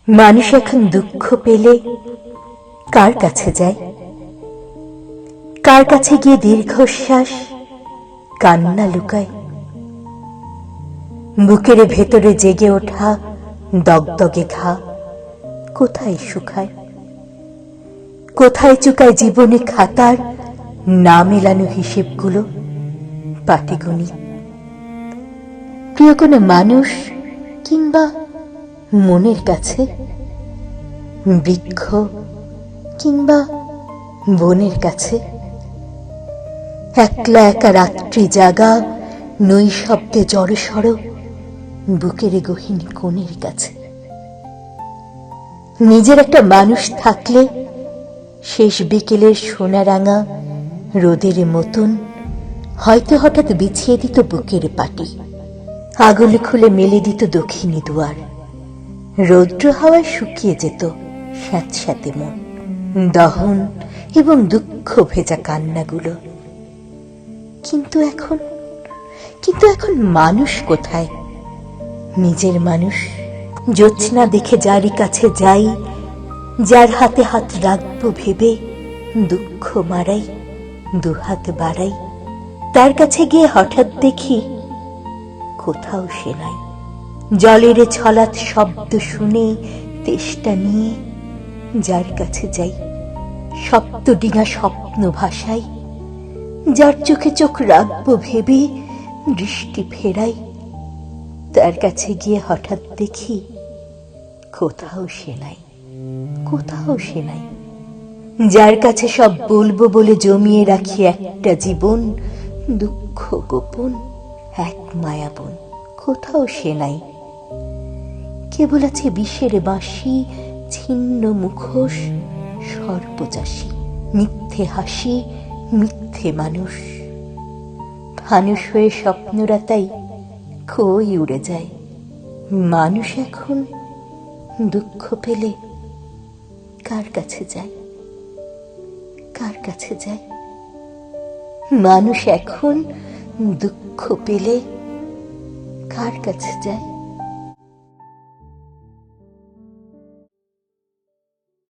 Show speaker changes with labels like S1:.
S1: মানুষ এখন দুঃখ পেলে কার কাছে যায়? কার কাছে গিয়ে দীর্ঘশ্বাস কান্না লুকায়? বুকের ভেতরে জেগে ওঠা দগদগে ঘা কোথায় শুকায়? কোথায় চুকায় জীবনে খাতার না মেলানো হিসেবগুলো পাটিগণিত? প্রিয় কোনো মানুষ কিংবা মনের কাছে, বৃক্ষ কিংবা বনের কাছে, একলা একা রাত্রি জাগা নৈশব্দে জড়সড় বুকের গহীন কোণের কাছে। নিজের একটা মানুষ থাকলে শেষ বিকেলের সোনারাঙা রোদের মতন হয়তো হঠাৎ বিছিয়ে দিত বুকের পাটি, আগুন খুলে মেলে দিত দক্ষিণী দুয়ার, রৌদ্র হাওয়ায় শুকিয়ে যেত স্যাঁতস্যাঁতে মন, দহন এবং দুঃখ ভেজা কান্নাগুলো। কিন্তু এখন মানুষ কোথায়? নিজের মানুষ জ্যোৎস্না দেখে যারই কাছে যাই, যার হাতে হাত রাখবো ভেবে দুঃখ মারাই, দুহাত বাড়াই, তার কাছে গিয়ে হঠাৎ দেখি কোথাও সে নাই। জলের ছলাৎ শব্দ শুনে তেষ্টা নিয়ে যার কাছে যাই, সপ্ত ডিঙা স্বপ্ন ভাষাই, যার চোখে চোখ রাখবো ভেবে দৃষ্টি ফেরাই, তার কাছে গিয়ে হঠাৎ দেখি কোথাও সে নাই, কোথাও সে নাই। যার কাছে সব বলবো বলে জমিয়ে রাখি একটা জীবন, দুঃখ গোপন এক মায়াবন, কোথাও সে নাই। কেবল আছে বিষের বাঁশি, ছিন্ন মুখোশ, সর্পচাষী, মিথ্যে হাসি, মিথ্যে মানুষ। মানুষ হয়ে স্বপ্নরা তাই কই উড়ে যায়। মানুষ এখন দুঃখ পেলে কার কাছে যায়? কার কাছে যায়? মানুষ এখন দুঃখ পেলে কার কাছে যায়?